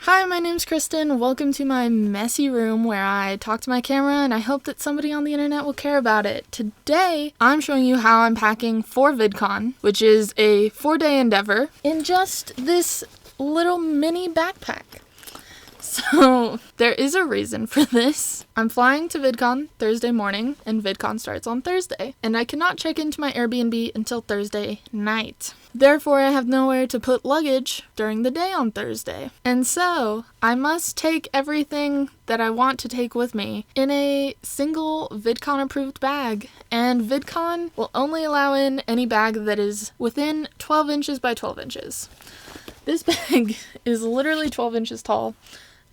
Hi, my name's Kristen. Welcome to my messy room where I talk to my camera and I hope that somebody on the internet will care about it. Today, I'm showing you how I'm packing for Vidcon, which is a 4-day endeavor, in just this little mini backpack. So, there is a reason for this. I'm flying to Vidcon Thursday morning, and Vidcon starts on Thursday, and I cannot check into my Airbnb until Thursday night. Therefore, I have nowhere to put luggage during the day on Thursday. And so, I must take everything that I want to take with me in a single Vidcon-approved bag. And Vidcon will only allow in any bag that is within 12 inches by 12 inches. This bag is literally 12 inches tall.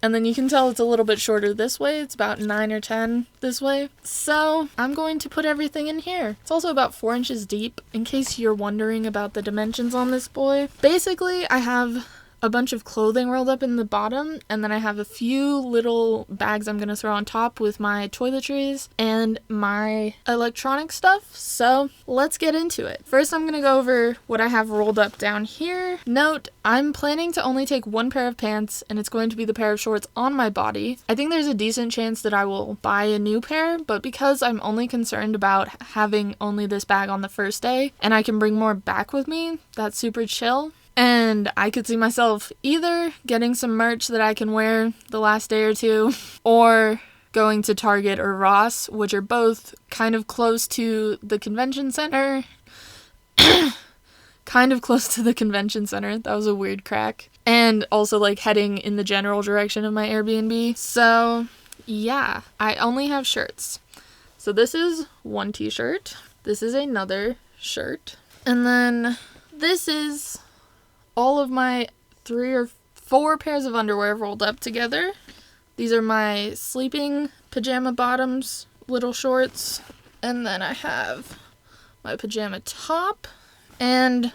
And then you can tell it's a little bit shorter this way. It's about 9 or 10 this way. So I'm going to put everything in here. It's also about 4 inches deep, in case you're wondering about the dimensions on this boy. Basically, I have a bunch of clothing rolled up in the bottom, and then I have a few little bags I'm going to throw on top with my toiletries and my electronic stuff. So let's get into it. First, I'm going to go over what I have rolled up down here. Note, I'm planning to only take one pair of pants, and it's going to be the pair of shorts on my body. I think there's a decent chance that I will buy a new pair, but because I'm only concerned about having only this bag on the first day, and I can bring more back with me, that's super chill. And I could see myself either getting some merch that I can wear the last day or two, or going to Target or Ross, which are both kind of close to the convention center. Kind of close to the convention center. That was a weird crack. And also like heading in the general direction of my Airbnb. So yeah, I only have shirts. So this is one t-shirt. This is another shirt. And then this is all of my 3 or 4 pairs of underwear rolled up together. These are my sleeping pajama bottoms, little shorts, and then I have my pajama top and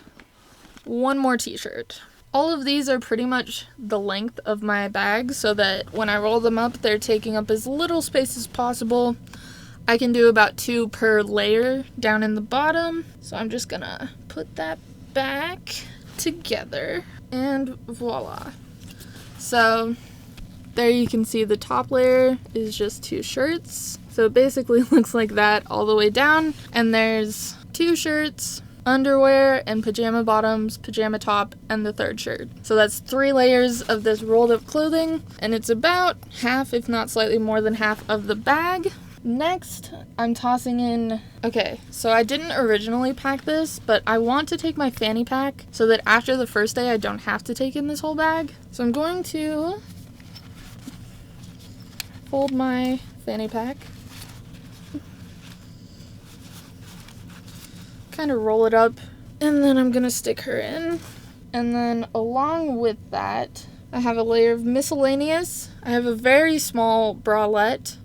one more t-shirt. All of these are pretty much the length of my bag so that when I roll them up, they're taking up as little space as possible. I can do about 2 per layer down in the bottom. So I'm just gonna put that back together and voila. So there you can see the top layer is just 2 shirts. So it basically looks like that all the way down, and there's 2 shirts, underwear, and pajama bottoms, pajama top, and the 3rd shirt. So that's 3 layers of this rolled up clothing, and it's about half, if not slightly more than half of the bag. Next, I'm tossing in... Okay, so I didn't originally pack this, but I want to take my fanny pack so that after the first day I don't have to take in this whole bag. So I'm going to fold my fanny pack, kind of roll it up, and then I'm gonna stick her in. And then along with that, I have a layer of miscellaneous. I have a very small bralette,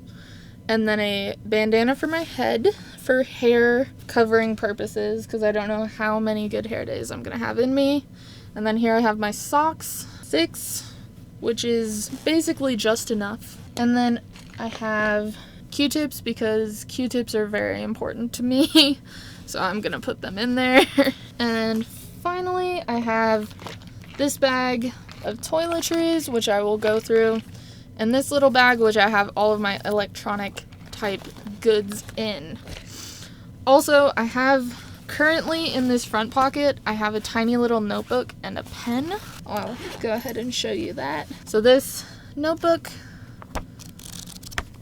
and then a bandana for my head for hair covering purposes, because I don't know how many good hair days I'm going to have in me. And then here I have my socks, 6, which is basically just enough. And then I have Q-tips, because Q-tips are very important to me. So I'm going to put them in there. And finally, I have this bag of toiletries, which I will go through. And this little bag, which I have all of my electronic type goods in. Also, I have currently in this front pocket, I have a tiny little notebook and a pen. I'll go ahead and show you that. So this notebook,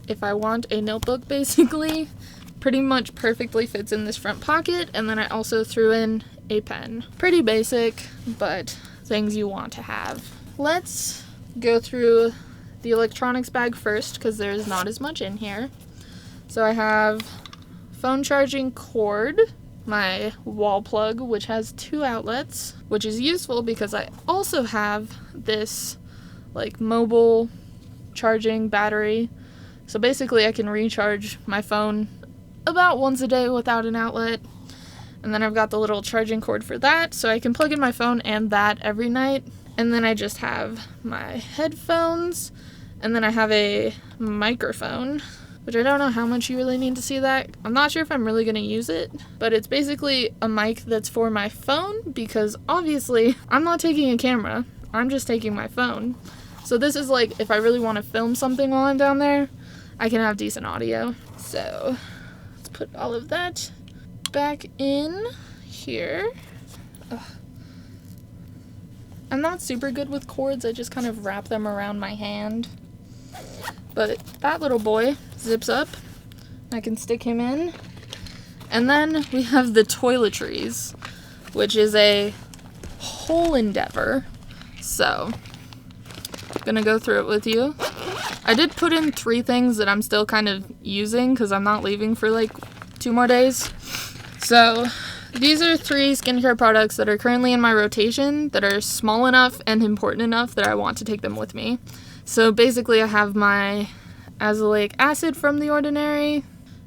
if I want a notebook basically, pretty much perfectly fits in this front pocket. And then I also threw in a pen. Pretty basic, but things you want to have. Let's go through the electronics bag first, because there's not as much in here. So I have phone charging cord, my wall plug, which has 2 outlets, which is useful because I also have this like mobile charging battery. So basically I can recharge my phone about once a day without an outlet. And then I've got the little charging cord for that, so I can plug in my phone and that every night. And then I just have my headphones, and then I have a microphone, which I don't know how much you really need to see that. I'm not sure if I'm really going to use it, but it's basically a mic that's for my phone, because obviously I'm not taking a camera. I'm just taking my phone. So this is like if I really want to film something while I'm down there, I can have decent audio. So let's put all of that back in here. Ugh. I'm not super good with cords. I just kind of wrap them around my hand. But that little boy zips up. I can stick him in. And then we have the toiletries, which is a whole endeavor. So, I'm gonna go through it with you. I did put in 3 things that I'm still kind of using because I'm not leaving for like 2 more days. So, these are 3 skincare products that are currently in my rotation that are small enough and important enough that I want to take them with me. So basically I have my azelaic acid from The Ordinary,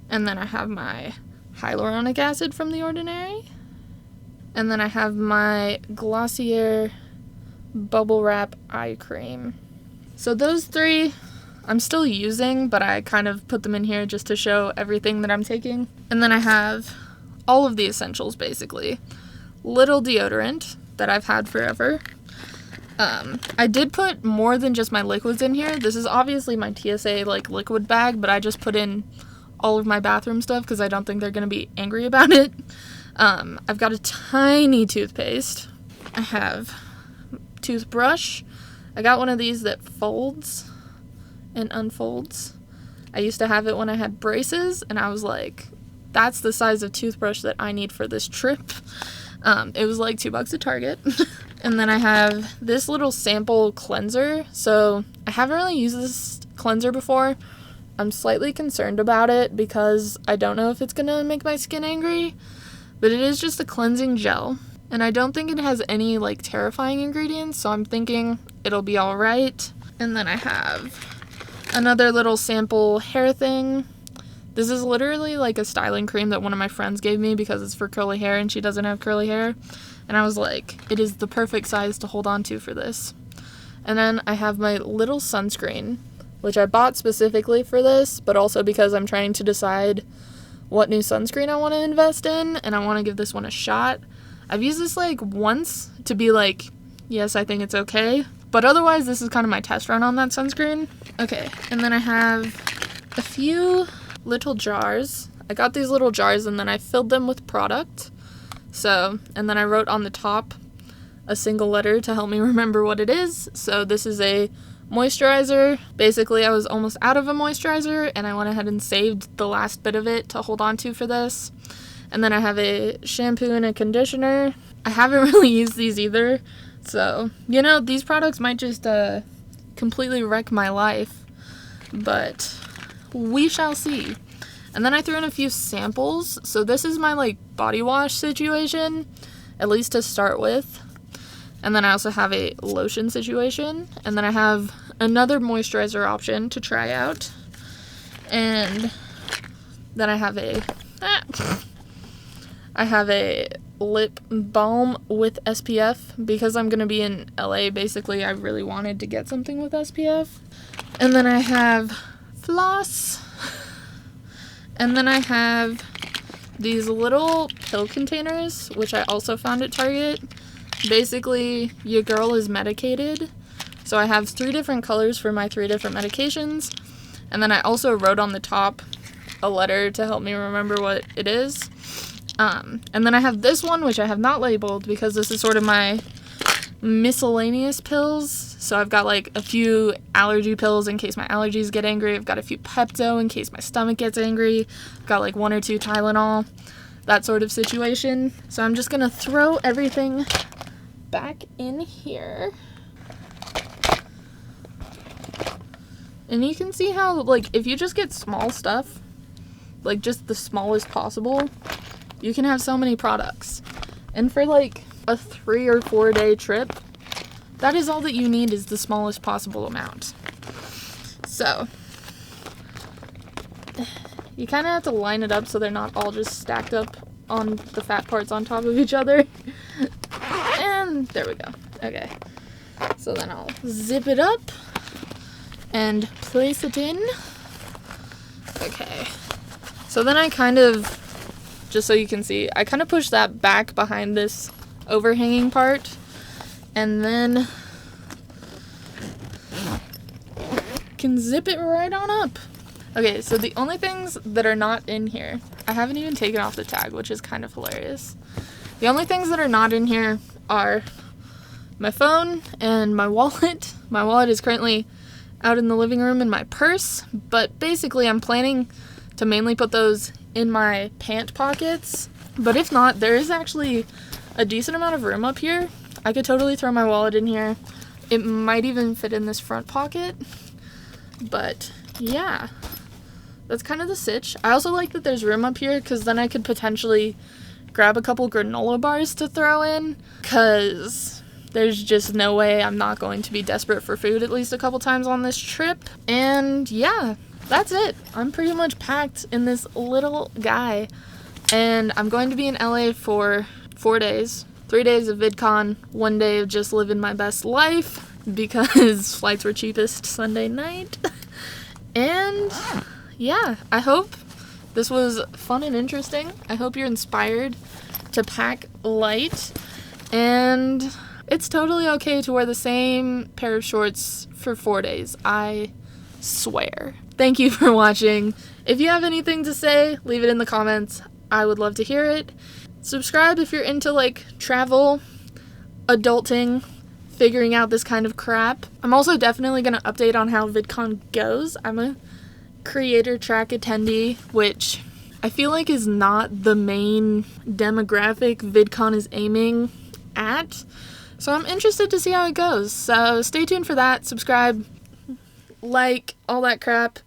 and then I have my hyaluronic acid from The Ordinary, and then I have my Glossier Bubble Wrap Eye Cream. So those 3 I'm still using, but I kind of put them in here just to show everything that I'm taking. And then I have all of the essentials, basically. Little deodorant that I've had forever. I did put more than just my liquids in here. This is obviously my TSA like liquid bag, but I just put in all of my bathroom stuff because I don't think they're going to be angry about it. I've got a tiny toothpaste. I have toothbrush. I got one of these that folds and unfolds. I used to have it when I had braces, and I was like, that's the size of toothbrush that I need for this trip. It was like $2 at Target. And then I have this little sample cleanser. So I haven't really used this cleanser before. I'm slightly concerned about it because I don't know if it's gonna make my skin angry, but it is just a cleansing gel. And I don't think it has any like terrifying ingredients, so I'm thinking it'll be all right. And then I have another little sample hair thing. This is literally like a styling cream that one of my friends gave me because it's for curly hair and she doesn't have curly hair. And I was like, it is the perfect size to hold on to for this. And then I have my little sunscreen, which I bought specifically for this, but also because I'm trying to decide what new sunscreen I want to invest in, and I want to give this one a shot. I've used this like once to be like, yes, I think it's okay. But otherwise, this is kind of my test run on that sunscreen. Okay, and then I have a few little jars. I got these little jars and then I filled them with product. So, and then I wrote on the top a single letter to help me remember what it is. So this is a moisturizer. Basically, I was almost out of a moisturizer and I went ahead and saved the last bit of it to hold on to for this. And then I have a shampoo and a conditioner. I haven't really used these either. So, you know, these products might just completely wreck my life. But we shall see. And then I threw in a few samples. So this is my like body wash situation, at least to start with. And then I also have a lotion situation. And then I have another moisturizer option to try out. And then I have a lip balm with SPF because I'm going to be in LA. Basically, I really wanted to get something with SPF. And then I have floss. And then I have these little pill containers, which I also found at Target. Basically, your girl is medicated. So I have 3 different colors for my 3 different medications. And then I also wrote on the top a letter to help me remember what it is. And then I have this one, which I have not labeled because this is sort of my miscellaneous pills. So I've got like a few allergy pills in case my allergies get angry. I've got a few Pepto in case my stomach gets angry. I've got like 1 or 2 Tylenol, that sort of situation. So I'm just gonna throw everything back in here. And you can see how, like, if you just get small stuff, like just the smallest possible, you can have so many products. And for like a 3 or 4 day trip, that is all that you need, is the smallest possible amount. So you kind of have to line it up so they're not all just stacked up on the fat parts on top of each other. And there we go. Okay, so then I'll zip it up and place it in. Okay, so then I kind of, just so you can see, I kind of push that back behind this overhanging part, and then can zip it right on up. Okay, so the only things that are not in here, I haven't even taken off the tag, which is kind of hilarious. The only things that are not in here are my phone and my wallet. My wallet is currently out in the living room in my purse, but basically I'm planning to mainly put those in my pant pockets. But if not, there is actually a decent amount of room up here. I could totally throw my wallet in here. It might even fit in this front pocket. But yeah, that's kind of the sitch. I also like that there's room up here because then I could potentially grab a couple granola bars to throw in, because there's just no way I'm not going to be desperate for food at least a couple times on this trip. And yeah, that's it. I'm pretty much packed in this little guy. And I'm going to be in LA for 4 days. 3 days of VidCon, 1 day of just living my best life because flights were cheapest Sunday night. And yeah, I hope this was fun and interesting. I hope you're inspired to pack light. And it's totally okay to wear the same pair of shorts for 4 days. I swear. Thank you for watching. If you have anything to say, leave it in the comments. I would love to hear it. Subscribe if you're into like travel, adulting, figuring out this kind of crap. I'm also definitely going to update on how VidCon goes. I'm a creator track attendee, which I feel like is not the main demographic VidCon is aiming at. So I'm interested to see how it goes. So stay tuned for that. Subscribe, like, all that crap.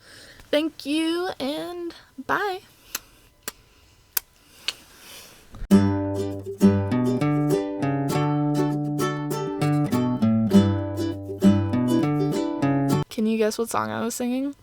Thank you and bye. Can you guess what song I was singing?